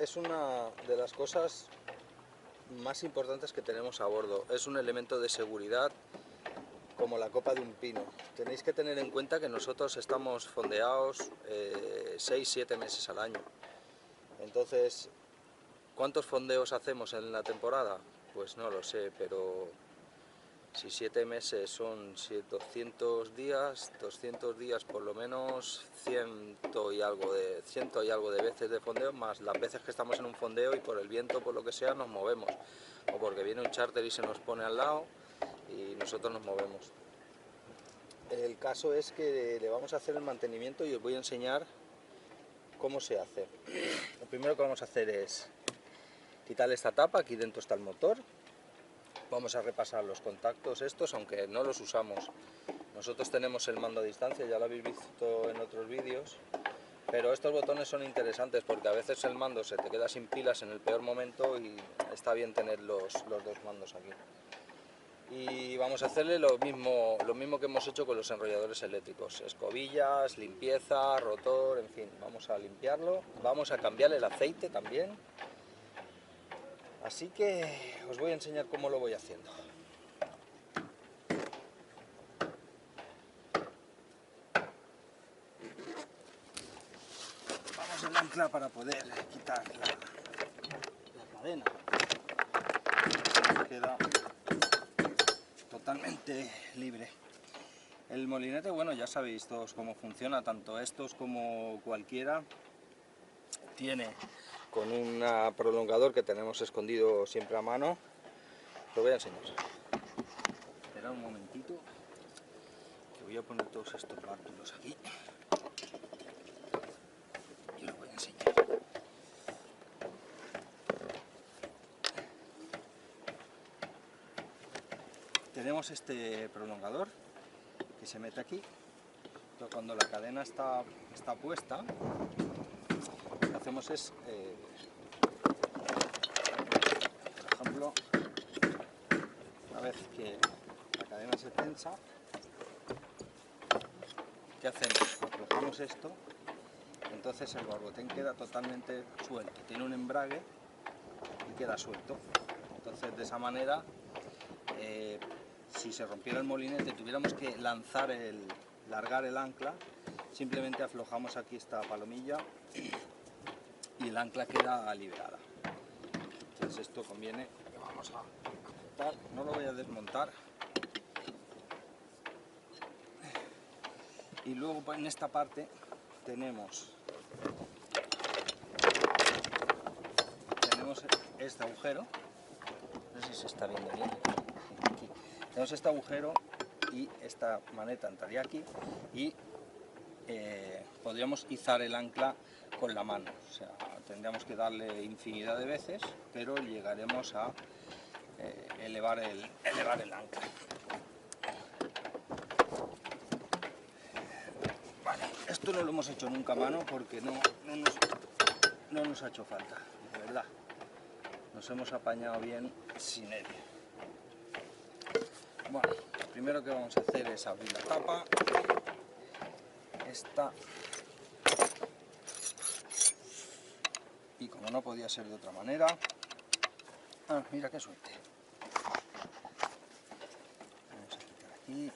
es una de las cosas más importantes que tenemos a bordo. Es un elemento de seguridad como la copa de un pino. Tenéis que tener en cuenta que nosotros estamos fondeados 6-7 meses al año. Entonces, ¿cuántos fondeos hacemos en la temporada? Pues no lo sé, pero si 7 meses son 200 días por lo menos 100 y algo de veces de fondeo, más las veces que estamos en un fondeo y por el viento, por lo que sea, nos movemos. O porque viene un charter y se nos pone al lado y nosotros nos movemos. El caso es que le vamos a hacer el mantenimiento y os voy a enseñar cómo se hace. Lo primero que vamos a hacer es quitarle esta tapa, aquí dentro está el motor. Vamos a repasar los contactos estos, aunque no los usamos. Nosotros tenemos el mando a distancia, ya lo habéis visto en otros vídeos, pero estos botones son interesantes porque a veces el mando se te queda sin pilas en el peor momento y está bien tener los dos mandos aquí. Y vamos a hacerle lo mismo que hemos hecho con los enrolladores eléctricos, escobillas, limpieza, rotor, en fin, vamos a limpiarlo, vamos a cambiarle el aceite también. Así que os voy a enseñar cómo lo voy haciendo. Vamos al ancla para poder quitar la cadena. Queda totalmente libre. El molinete, bueno, ya sabéis todos cómo funciona, tanto estos como cualquiera. Tiene con un prolongador que tenemos escondido siempre a mano. Lo voy a enseñar. Espera un momentito, que voy a poner todos estos bártulos aquí y lo voy a enseñar. Tenemos este prolongador que se mete aquí. Entonces, cuando la cadena está puesta, lo que hacemos es, por ejemplo, una vez que la cadena se tensa, ¿qué hacemos? Aflojamos esto, entonces el barbotén queda totalmente suelto, tiene un embrague y queda suelto. Entonces, de esa manera, si se rompiera el molinete, tuviéramos que largar el ancla, simplemente aflojamos aquí esta palomilla y el ancla queda liberada. Entonces esto conviene, que vamos a montar, no lo voy a desmontar. Y luego en esta parte tenemos este agujero, no sé si se está viendo bien, aquí. Tenemos este agujero y esta maneta entraría aquí y podríamos izar el ancla con la mano, o sea, tendríamos que darle infinidad de veces, pero llegaremos a elevar el ancla. Vale, esto no lo hemos hecho nunca a mano porque no nos ha hecho falta, de verdad. Nos hemos apañado bien sin él. Bueno, lo primero que vamos a hacer es abrir la tapa. Esta. Y como no podía ser de otra manera... Ah, mira qué suerte. Vamos a quitar aquí. Y...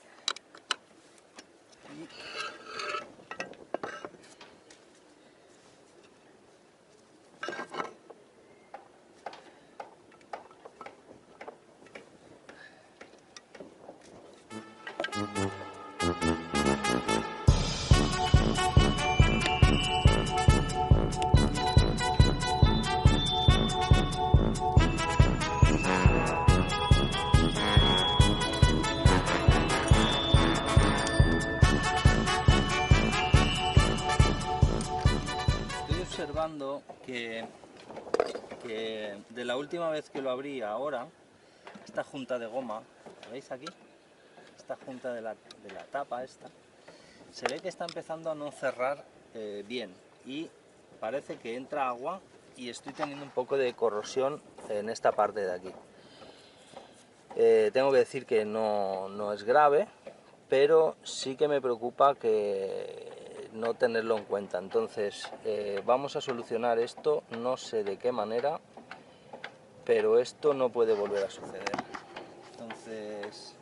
observando que de la última vez que lo abrí a ahora, esta junta de goma, ¿la veis aquí? Esta junta de la tapa esta, se ve que está empezando a no cerrar bien y parece que entra agua y estoy teniendo un poco de corrosión en esta parte de aquí. Tengo que decir que no es grave, pero sí que me preocupa que no tenerlo en cuenta. Entonces vamos a solucionar esto, no sé de qué manera, pero esto no puede volver a suceder. Entonces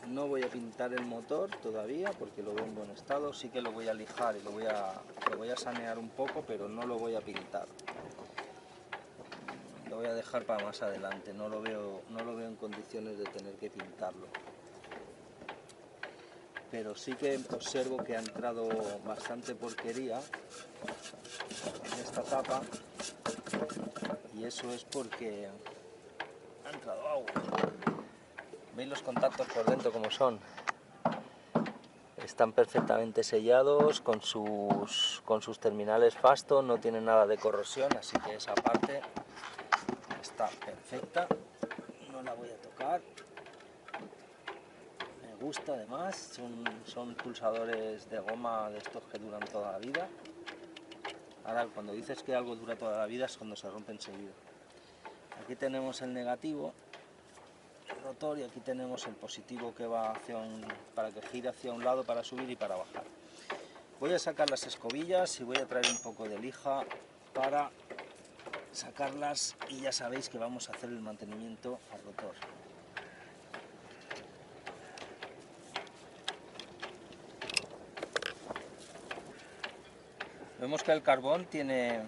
no voy a pintar el motor todavía porque lo veo en buen estado, sí que lo voy a lijar y lo voy a sanear un poco, pero no lo voy a pintar. Lo voy a dejar para más adelante, no lo veo en condiciones de tener que pintarlo. Pero sí que observo que ha entrado bastante porquería en esta tapa, y eso es porque ha entrado agua. ¿Veis los contactos por dentro como son? Están perfectamente sellados con sus terminales Fasto, no tienen nada de corrosión, así que esa parte está perfecta, no la voy a tocar. Me gusta además, son pulsadores de goma de estos que duran toda la vida. Ahora, cuando dices que algo dura toda la vida es cuando se rompe enseguida. Aquí tenemos el negativo, el rotor, y aquí tenemos el positivo que va para que gire hacia un lado para subir y para bajar. Voy a sacar las escobillas y voy a traer un poco de lija para sacarlas, y ya sabéis que vamos a hacer el mantenimiento al rotor. Vemos que el carbón tiene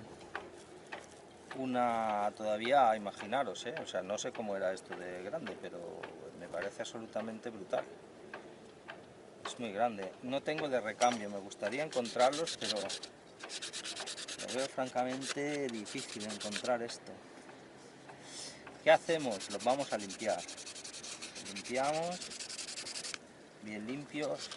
todavía, imaginaros, o sea, no sé cómo era esto de grande, pero me parece absolutamente brutal. Es muy grande. No tengo de recambio, me gustaría encontrarlos, pero lo veo francamente difícil encontrar esto. ¿Qué hacemos? Los vamos a limpiar. Limpiamos, bien limpios.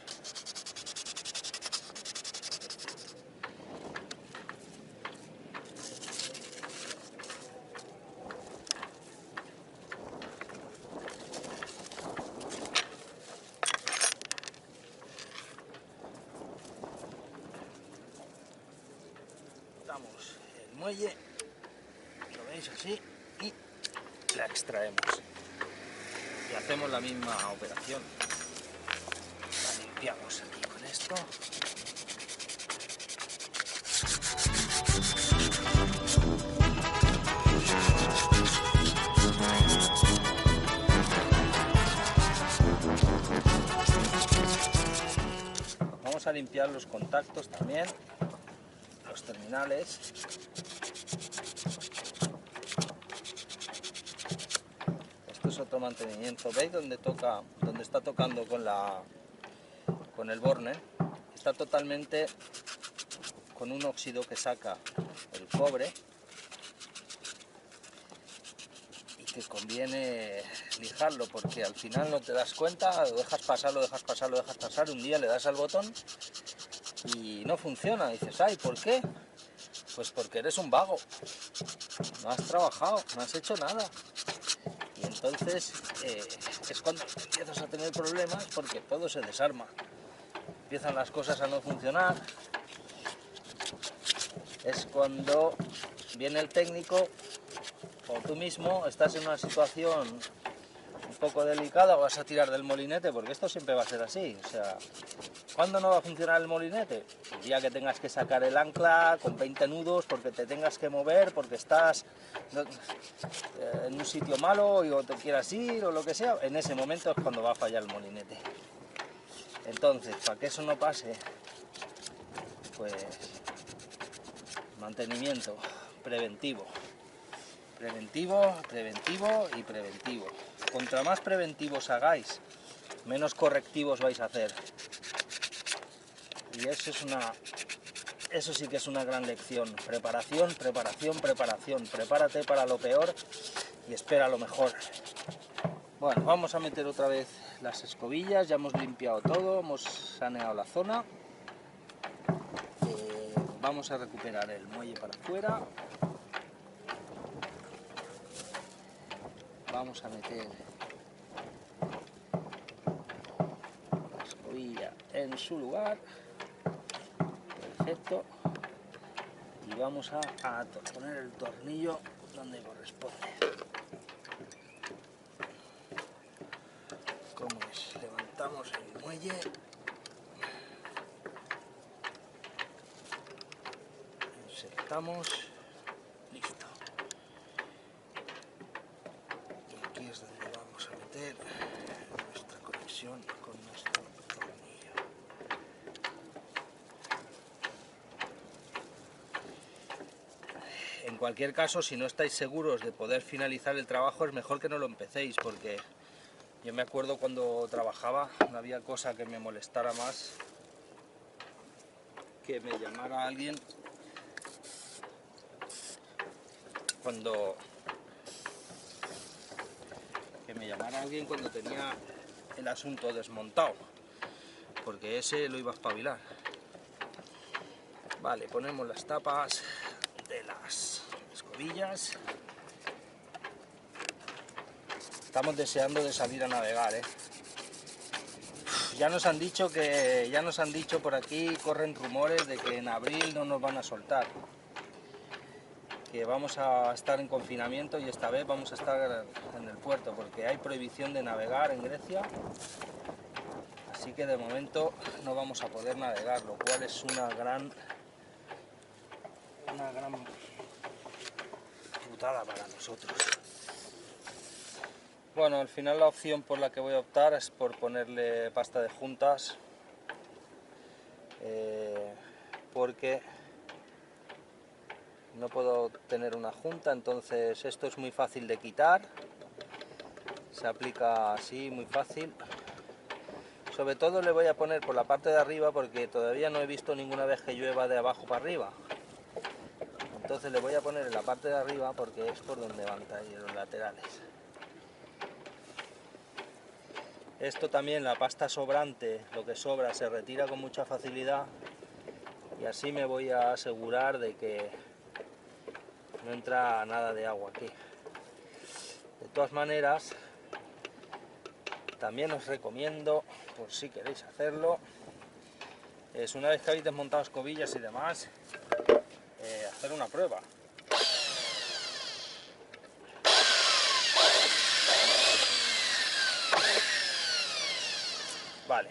Quitamos el muelle, lo veis así, y la extraemos. Y hacemos la misma operación. La limpiamos aquí con esto. Vamos a limpiar los contactos también, los terminales. Esto es otro mantenimiento. ¿Veis donde está tocando con el borne? Está totalmente con un óxido que saca el cobre, y que conviene lijarlo, porque al final no te das cuenta, lo dejas pasar, un día le das al botón y no funciona. Dices, ay, ¿por qué? Pues porque eres un vago, no has trabajado, no has hecho nada. Y entonces es cuando empiezas a tener problemas, porque todo se desarma. Empiezan las cosas a no funcionar. Es cuando viene el técnico, o tú mismo estás en una situación un poco delicada, o vas a tirar del molinete, porque esto siempre va a ser así. O sea, ¿cuándo no va a funcionar el molinete? El día que tengas que sacar el ancla con 20 nudos, porque te tengas que mover, porque estás en un sitio malo o te quieras ir o lo que sea. En ese momento es cuando va a fallar el molinete. Entonces, para que eso no pase, pues mantenimiento preventivo. Preventivo, preventivo y preventivo. Contra más preventivos hagáis, menos correctivos vais a hacer. Y eso sí que es una gran lección. Preparación, preparación, preparación. Prepárate para lo peor y espera lo mejor. Bueno, vamos a meter otra vez las escobillas. Ya hemos limpiado todo, hemos saneado la zona. Vamos a recuperar el muelle para afuera. Vamos a meter la escobilla en su lugar. Perfecto. Y vamos a poner el tornillo donde corresponde. Como es, levantamos el muelle. apretamos, listo. Y aquí es donde vamos a meter nuestra conexión con nuestro tornillo. En cualquier caso, si no estáis seguros de poder finalizar el trabajo, es mejor que no lo empecéis, porque yo me acuerdo cuando trabajaba, no había cosa que me molestara más que me llamara alguien cuando tenía el asunto desmontado, porque ese lo iba a espabilar. Vale, ponemos las tapas de las escobillas. Estamos deseando de salir a navegar, ¿eh? Ya nos han dicho por aquí, corren rumores de que en abril no nos van a soltar, que vamos a estar en confinamiento y esta vez vamos a estar en el puerto porque hay prohibición de navegar en Grecia, así que de momento no vamos a poder navegar, lo cual es una gran putada para nosotros. Bueno, al final la opción por la que voy a optar es por ponerle pasta de juntas, porque no puedo tener una junta, entonces esto es muy fácil de quitar, se aplica así muy fácil. Sobre todo le voy a poner por la parte de arriba porque todavía no he visto ninguna vez que llueva de abajo para arriba. Entonces le voy a poner en la parte de arriba porque es por donde van a ir los laterales. Esto también, la pasta sobrante, lo que sobra, se retira con mucha facilidad y así me voy a asegurar de que no entra nada de agua aquí. De todas maneras, también os recomiendo, por si queréis hacerlo, es una vez que habéis desmontado escobillas y demás, hacer una prueba. Vale,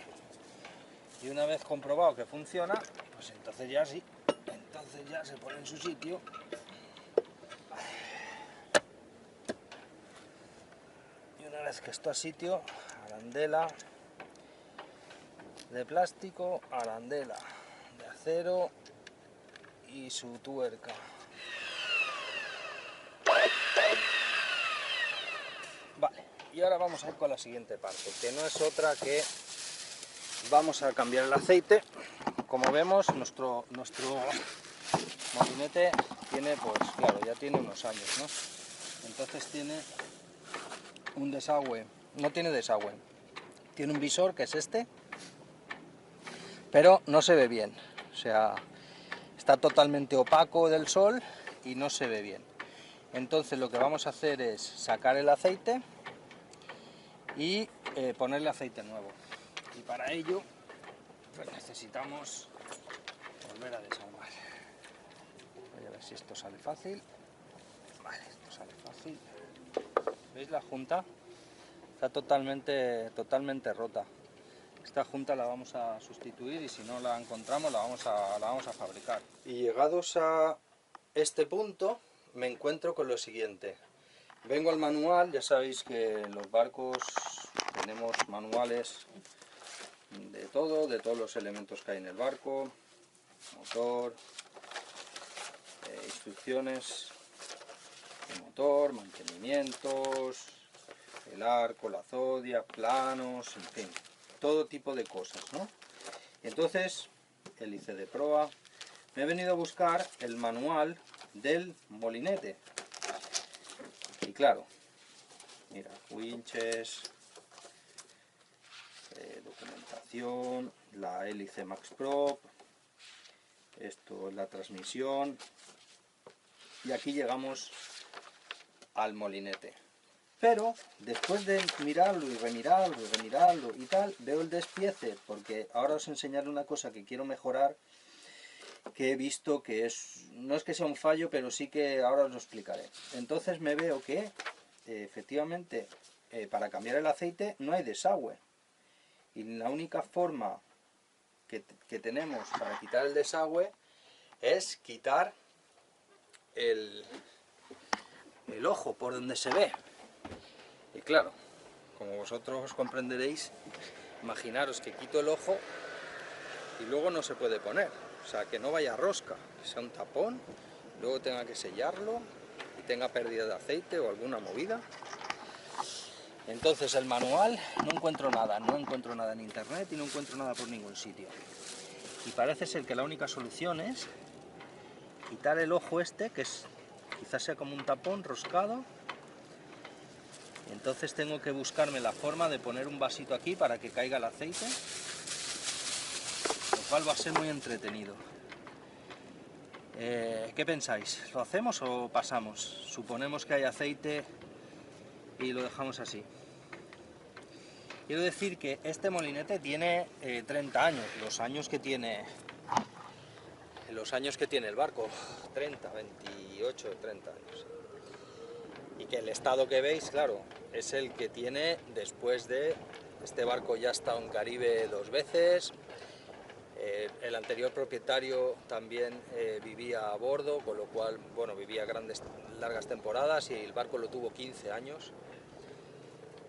y una vez comprobado que funciona, pues entonces ya sí, entonces ya se pone en su sitio. Y una vez que está a sitio, arandela de plástico, arandela de acero y su tuerca. Vale, y ahora vamos a ir con la siguiente parte, que no es otra que vamos a cambiar el aceite. Como vemos, nuestro molinete tiene, pues claro, ya tiene unos años, ¿no? Entonces tiene un desagüe, no tiene desagüe, tiene un visor que es este, pero no se ve bien, o sea, está totalmente opaco del sol y no se ve bien. Entonces lo que vamos a hacer es sacar el aceite y ponerle aceite nuevo, y para ello pues necesitamos volver a desaguar. Voy a ver si esto sale fácil. Vale, esto sale fácil. ¿Veis la junta? Está totalmente rota. Esta junta la vamos a sustituir y si no la encontramos la vamos a fabricar. Y llegados a este punto me encuentro con lo siguiente. Vengo al manual, ya sabéis que en los barcos tenemos manuales de todos los elementos que hay en el barco, motor, instrucciones de motor, mantenimientos, el arco, la zodia, planos, en fin, todo tipo de cosas, ¿no? Entonces, hélice de proa, me he venido a buscar el manual del molinete. Y claro, mira, winches, documentación, la hélice Max Prop, esto es la transmisión, y aquí llegamos al molinete. Pero después de mirarlo y remirarlo y tal, veo el despiece, porque ahora os enseñaré una cosa que quiero mejorar, que he visto que no es que sea un fallo, pero sí que ahora os lo explicaré. Entonces me veo que efectivamente para cambiar el aceite no hay desagüe, y la única forma que tenemos para quitar el desagüe es quitar el ojo por donde se ve. Y claro, como vosotros comprenderéis, imaginaros que quito el ojo y luego no se puede poner, o sea, que no vaya rosca, que sea un tapón, luego tenga que sellarlo y tenga pérdida de aceite o alguna movida. Entonces el manual no encuentro nada en internet y no encuentro nada por ningún sitio. Y parece ser que la única solución es quitar el ojo este, que es quizás sea como un tapón roscado. Entonces tengo que buscarme la forma de poner un vasito aquí para que caiga el aceite, lo cual va a ser muy entretenido. ¿Qué pensáis? ¿Lo hacemos o pasamos? Suponemos que hay aceite y lo dejamos así. Quiero decir que este molinete tiene 30 años, los años que tiene el barco, 30, 28, 30 años. Y que el estado que veis, claro, es el que tiene después de... Este barco ya ha estado en Caribe 2 veces, el anterior propietario también vivía a bordo, con lo cual, bueno, vivía largas temporadas y el barco lo tuvo 15 años.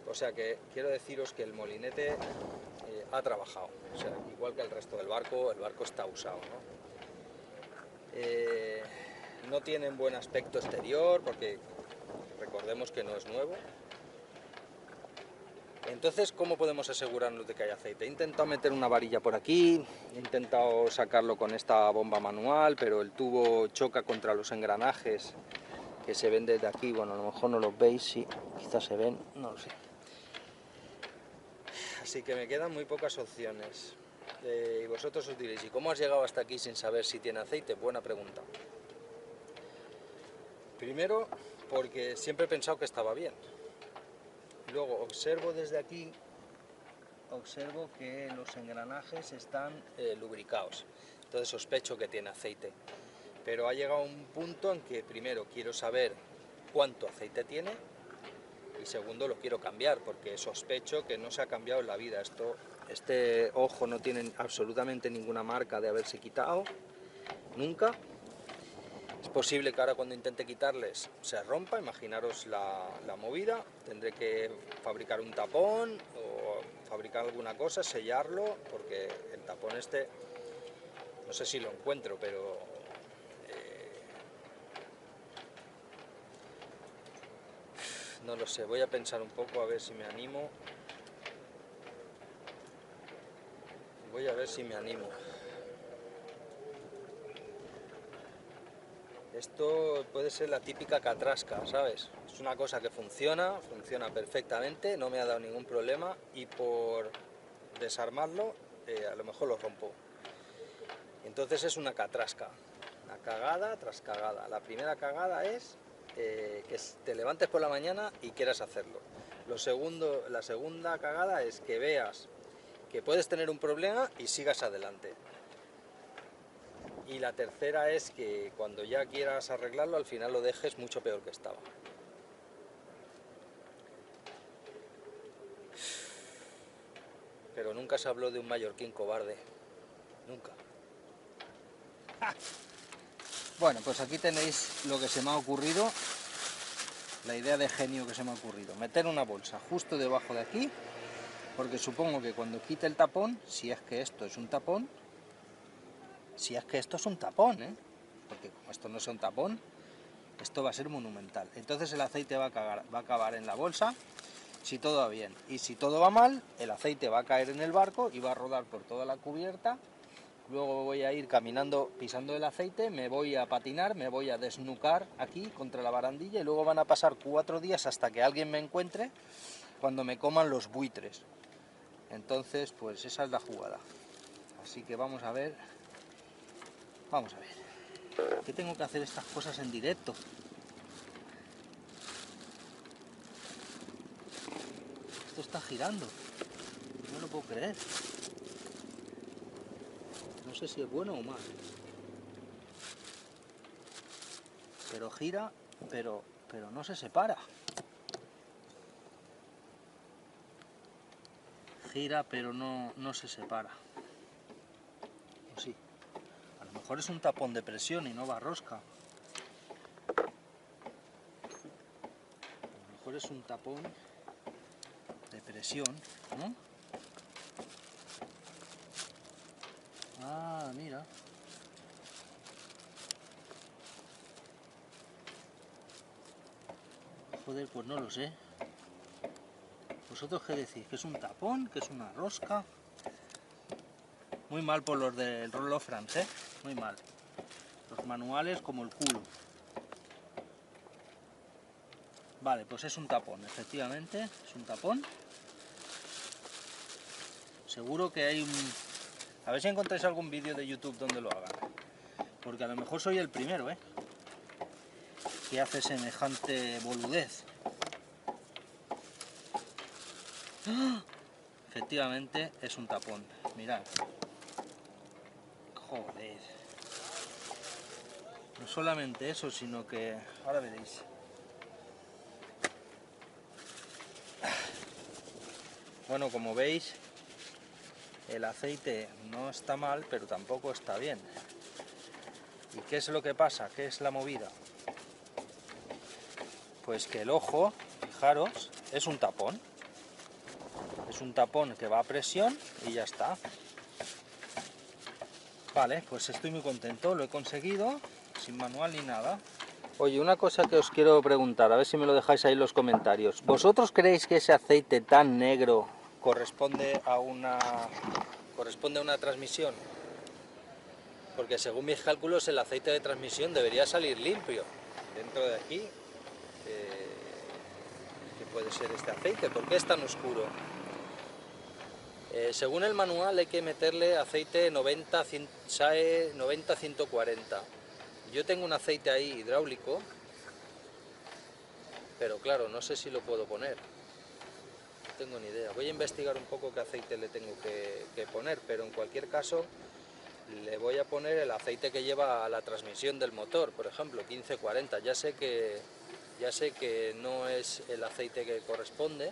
O sea que quiero deciros que el molinete ha trabajado, o sea, igual que el resto del barco, el barco está usado, ¿no? No tienen buen aspecto exterior porque recordemos que no es nuevo. Entonces, ¿cómo podemos asegurarnos de que hay aceite? He intentado meter una varilla por aquí, he intentado sacarlo con esta bomba manual, pero el tubo choca contra los engranajes que se ven desde aquí. Bueno, a lo mejor no los veis, sí, quizás se ven, no lo sé. Así que me quedan muy pocas opciones. Y vosotros os diréis, ¿y cómo has llegado hasta aquí sin saber si tiene aceite? Buena pregunta. Primero, porque siempre he pensado que estaba bien. Luego, observo desde aquí, observo que los engranajes están lubricados. Entonces sospecho que tiene aceite. Pero ha llegado un punto en que primero quiero saber cuánto aceite tiene y segundo lo quiero cambiar porque sospecho que no se ha cambiado en la vida. Este ojo no tiene absolutamente ninguna marca de haberse quitado, nunca. Es posible que ahora cuando intente quitarles se rompa, imaginaros la movida, tendré que fabricar un tapón o fabricar alguna cosa, sellarlo, porque el tapón este, no sé si lo encuentro, pero no lo sé, voy a pensar un poco a ver si me animo. Voy a ver si me animo. Esto puede ser la típica catrasca, ¿sabes? Es una cosa que funciona perfectamente, no me ha dado ningún problema y por desarmarlo a lo mejor lo rompo. Entonces es una catrasca, una cagada tras cagada. La primera cagada es que te levantes por la mañana y quieras hacerlo. La segunda cagada es que veas que puedes tener un problema y sigas adelante. Y la tercera es que cuando ya quieras arreglarlo, al final lo dejes mucho peor que estaba. Pero nunca se habló de un mallorquín cobarde. Nunca. ¡Ah! Bueno, pues aquí tenéis lo que se me ha ocurrido. La idea de genio que se me ha ocurrido. Meter una bolsa justo debajo de aquí. Porque supongo que cuando quite el tapón, si es que esto es un tapón, porque como esto no es un tapón, esto va a ser monumental. Entonces el aceite va a acabar en la bolsa, si todo va bien. Y si todo va mal, el aceite va a caer en el barco y va a rodar por toda la cubierta. Luego voy a ir caminando, pisando el aceite, me voy a patinar, me voy a desnucar aquí contra la barandilla y luego van a pasar 4 días hasta que alguien me encuentre cuando me coman los buitres. Entonces, pues esa es la jugada. Así que vamos a ver. Que tengo que hacer estas cosas en directo. Esto está girando. No lo puedo creer. No sé si es bueno o mal. Pero gira, pero no se separa. Gira, pero no se separa. O sí. A lo mejor es un tapón de presión y no va rosca. mejor es un tapón de presión, ¿no? Ah, mira. Joder, pues no lo sé. ¿Vosotros qué decís? ¿Que es un tapón? ¿Que es una rosca? Muy mal por los del Rollo France, ¿eh? Muy mal. Los manuales como el culo. Vale, pues es un tapón, efectivamente, es un tapón. Seguro que hay un... A ver si encontráis algún vídeo de YouTube donde lo hagan. Porque a lo mejor soy el primero, ¿eh? Que hace semejante boludez. ¡Ah! Efectivamente es un tapón, mirad. Joder. No solamente eso, sino que... Ahora veréis. Bueno, como veis, el aceite no está mal, pero tampoco está bien. ¿Y qué es lo que pasa? ¿Qué es la movida? Pues que el ojo, fijaros, es un tapón. Es un tapón que va a presión y ya está. Vale, pues estoy muy contento, lo he conseguido, sin manual ni nada. Oye, una cosa que os quiero preguntar, a ver si me lo dejáis ahí en los comentarios. ¿Vosotros creéis que ese aceite tan negro corresponde a una transmisión? Porque según mis cálculos el aceite de transmisión debería salir limpio. Dentro de aquí, ¿qué puede ser este aceite? ¿Por qué es tan oscuro? Según el manual hay que meterle aceite 90, SAE 90-140. Yo tengo un aceite ahí hidráulico, pero claro, no sé si lo puedo poner. No tengo ni idea. Voy a investigar un poco qué aceite le tengo que poner, pero en cualquier caso le voy a poner el aceite que lleva a la transmisión del motor, por ejemplo, 1540. Ya sé que no es el aceite que corresponde,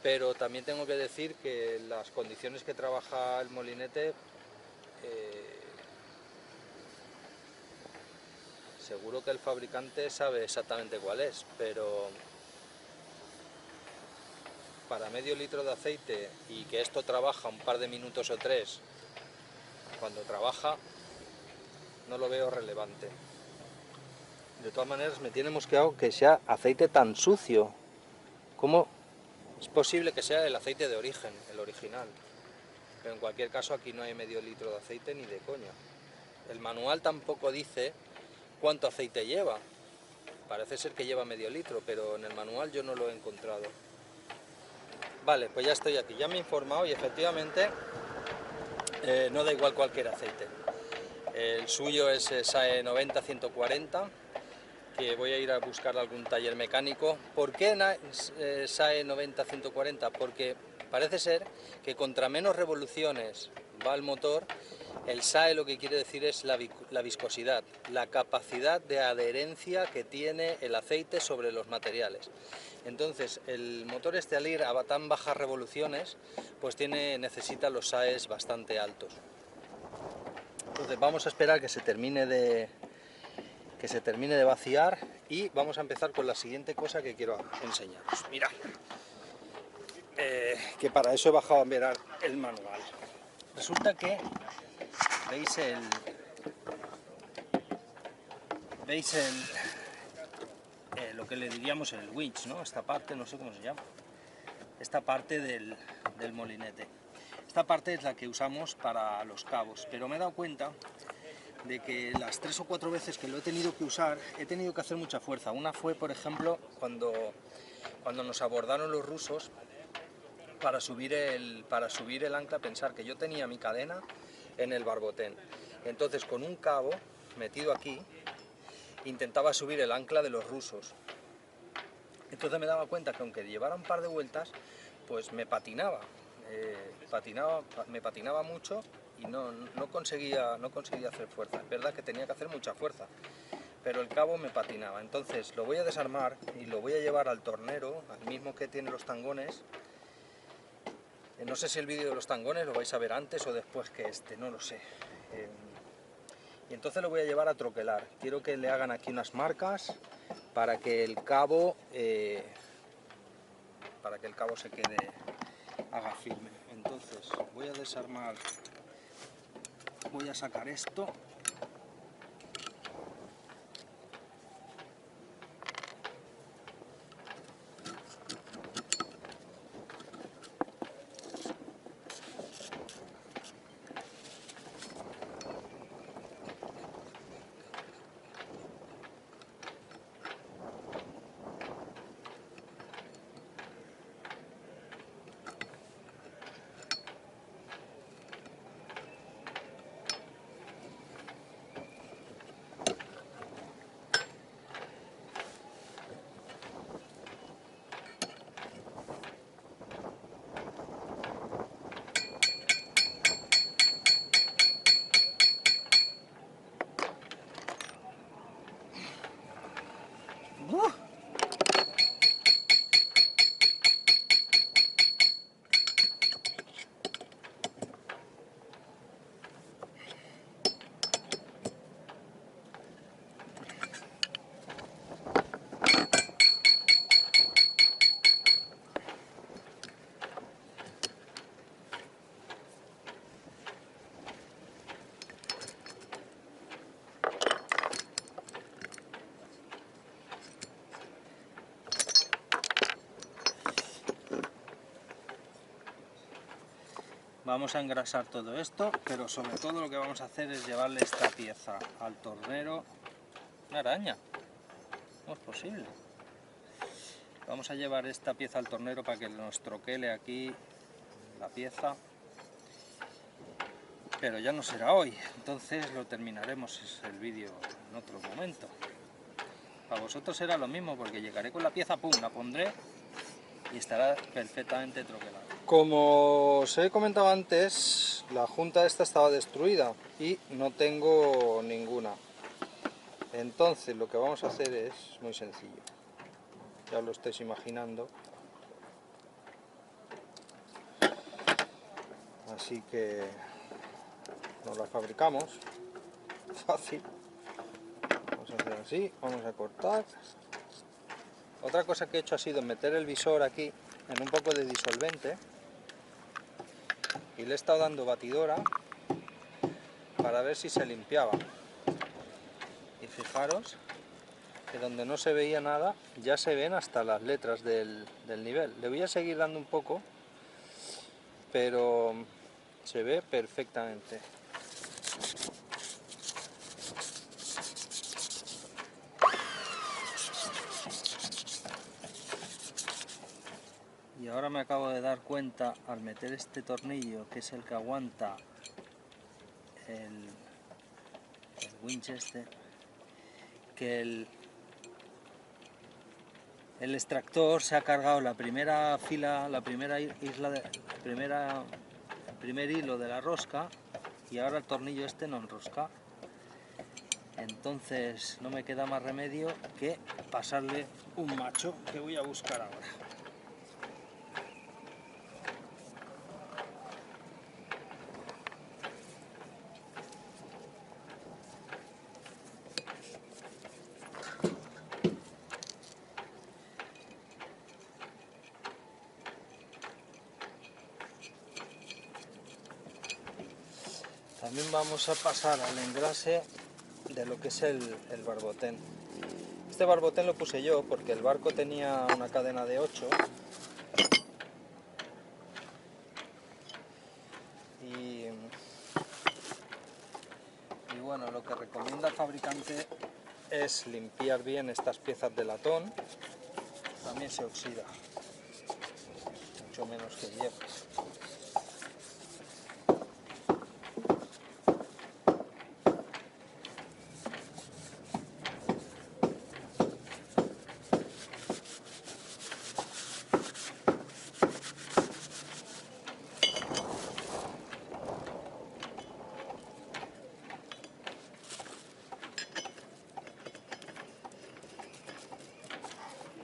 pero también tengo que decir que las condiciones que trabaja el molinete, seguro que el fabricante sabe exactamente cuál es, pero para medio litro de aceite y que esto trabaja un par de minutos o tres, cuando trabaja, no lo veo relevante. De todas maneras me tiene mosqueado que sea aceite tan sucio. ¿Cómo es posible que sea el aceite de origen, el original? Pero en cualquier caso aquí no hay medio litro de aceite ni de coña. El manual tampoco dice cuánto aceite lleva. Parece ser que lleva medio litro, pero en el manual yo no lo he encontrado. Vale, pues ya estoy aquí, ya me he informado y efectivamente no da igual cualquier aceite. El suyo es SAE 90-140, que voy a ir a buscar algún taller mecánico. ¿Por qué SAE 90-140? Porque parece ser que contra menos revoluciones va el motor, el SAE lo que quiere decir es la viscosidad, la capacidad de adherencia que tiene el aceite sobre los materiales. Entonces el motor este, al ir a tan bajas revoluciones, pues necesita los SAEs bastante altos. Entonces vamos a esperar que se termine de vaciar y vamos a empezar con la siguiente cosa que quiero enseñaros. Mirad, que para eso he bajado a mirar el manual. Resulta que veis lo que le diríamos el winch, ¿no? Esta parte, no sé cómo se llama, esta parte del molinete. Esta parte es la que usamos para los cabos, pero me he dado cuenta de que las 3 o 4 veces que lo he tenido que usar, he tenido que hacer mucha fuerza. Una fue, por ejemplo, cuando nos abordaron los rusos para subir el ancla, pensar que yo tenía mi cadena en el barbotén. Entonces, con un cabo metido aquí, intentaba subir el ancla de los rusos. Entonces me daba cuenta que aunque llevara un par de vueltas, pues me patinaba. Me patinaba mucho y no conseguía hacer fuerza. Es verdad que tenía que hacer mucha fuerza, pero el cabo me patinaba. Entonces lo voy a desarmar y lo voy a llevar al tornero, al mismo que tiene los tangones. No sé si el vídeo de los tangones lo vais a ver antes o después que este, no lo sé. y entonces lo voy a llevar a troquelar. Quiero que le hagan aquí unas marcas para que el cabo se quede, haga firme. Entonces voy a desarmar, voy a sacar esto. Vamos a engrasar todo esto, pero sobre todo lo que vamos a hacer es llevarle esta pieza al tornero. Una araña, no es posible. Vamos a llevar esta pieza al tornero para que nos troquele aquí la pieza, pero ya no será hoy, entonces lo terminaremos el vídeo en otro momento. Para vosotros será lo mismo, porque llegaré con la pieza, pum, la pondré y estará perfectamente troquelada. Como os he comentado antes, la junta esta estaba destruida y no tengo ninguna. Entonces lo que vamos a hacer es muy sencillo. Ya lo estáis imaginando. Así que nos la fabricamos. Fácil. Vamos a hacer así, vamos a cortar. Otra cosa que he hecho ha sido meter el visor aquí en un poco de disolvente. Y le he estado dando batidora para ver si se limpiaba. Y fijaros que donde no se veía nada ya se ven hasta las letras del nivel. Le voy a seguir dando un poco, pero se ve perfectamente. Y ahora me acabo de dar cuenta, al meter este tornillo, que es el que aguanta el winch este, que el extractor se ha cargado la primera fila, el primer hilo de la rosca, y ahora el tornillo este no enrosca. Entonces no me queda más remedio que pasarle un macho, que voy a buscar ahora. También vamos a pasar al engrase de lo que es el barbotén. Este barbotén lo puse yo porque el barco tenía una cadena de 8 y bueno, lo que recomienda el fabricante es limpiar bien estas piezas de latón. También se oxida, mucho menos que el hierro.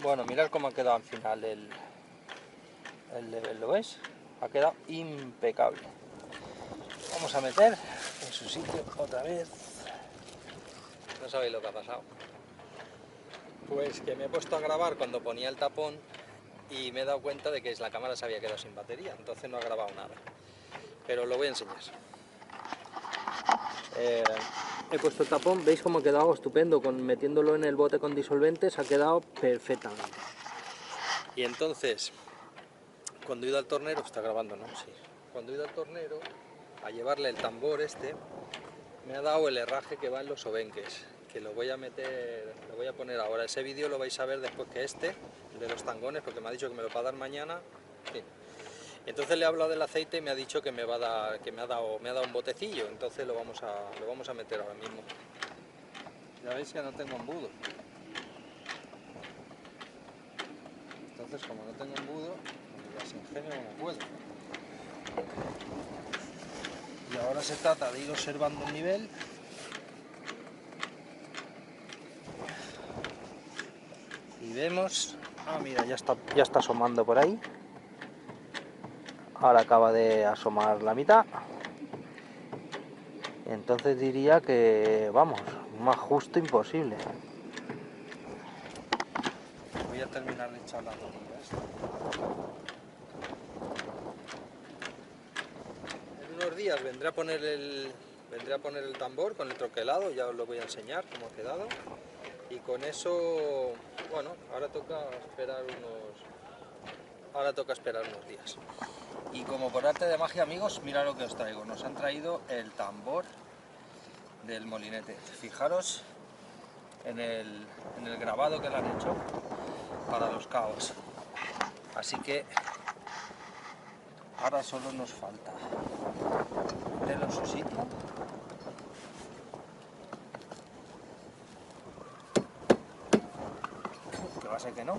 Bueno, mirad cómo ha quedado al final el level, ¿lo veis? Ha quedado impecable. Vamos a meter en su sitio otra vez. No sabéis lo que ha pasado. Pues que me he puesto a grabar cuando ponía el tapón y me he dado cuenta de que la cámara se había quedado sin batería, entonces no ha grabado nada. Pero lo voy a enseñar. He puesto el tapón, veis cómo ha quedado estupendo, metiéndolo en el bote con disolventes ha quedado perfectamente. Y entonces, cuando he ido al tornero, está grabando, ¿no? Sí. Cuando he ido al tornero a llevarle el tambor este, me ha dado el herraje que va en los obenques, que lo voy a meter, lo voy a poner ahora. Ese vídeo lo vais a ver después que este, el de los tangones, porque me ha dicho que me lo va a dar mañana. Sí. Entonces le he hablado del aceite y me ha dicho que me va a dar, que me ha dado un botecillo, entonces lo vamos a meter ahora mismo. Ya veis que no tengo embudo. Entonces, como no tengo embudo, las ingenio como puedo. Y ahora se trata de ir observando el nivel. Y vemos, mira, ya está asomando por ahí. Ahora acaba de asomar la mitad. Entonces diría que, vamos, más justo imposible. Voy a terminar de echar la tortilla esta. En unos días vendré a poner el tambor con el troquelado, ya os lo voy a enseñar cómo ha quedado. Y con eso, bueno, ahora toca esperar unos días. Y como por arte de magia, amigos, mira lo que os traigo. Nos han traído el tambor del molinete. Fijaros en el grabado que le han hecho para los cabos. Así que ahora solo nos falta ponerlo en su sitio. Que va a ser que no.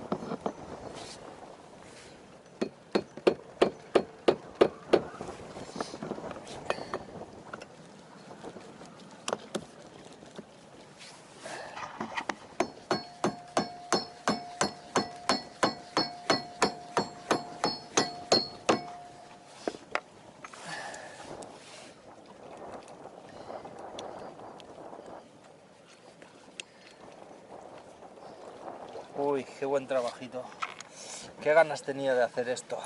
Uy, qué buen trabajito. Qué ganas tenía de hacer esto.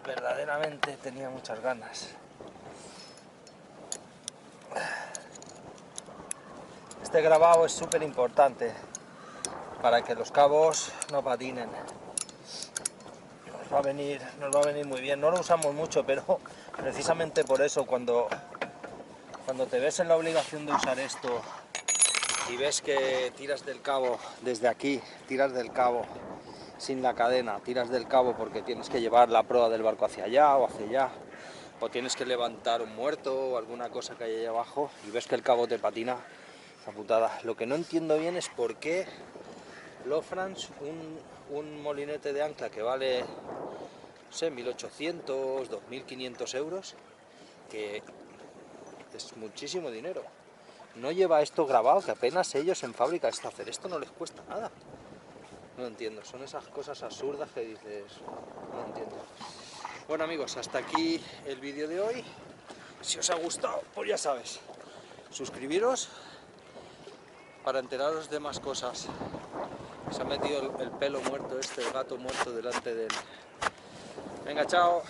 Verdaderamente tenía muchas ganas. Este grabado es súper importante para que los cabos no patinen. Nos va a venir muy bien. No lo usamos mucho, pero precisamente por eso cuando te ves en la obligación de usar esto y ves que tiras del cabo desde aquí, tiras del cabo sin la cadena, tiras del cabo porque tienes que llevar la proa del barco hacia allá o hacia allá, o tienes que levantar un muerto o alguna cosa que hay ahí abajo y ves que el cabo te patina, esa putada. Lo que no entiendo bien es por qué Lofrans, un molinete de ancla que vale, no sé, 1.800, 2.500 euros, que es muchísimo dinero, no lleva esto grabado, que apenas ellos en fábrica hacer esto no les cuesta nada. No entiendo, son esas cosas absurdas que dices, no entiendo. Bueno amigos, hasta aquí el vídeo de hoy. Si os ha gustado, pues ya sabes, suscribiros para enteraros de más cosas. Se ha metido el pelo muerto el gato muerto delante de él. Venga, chao.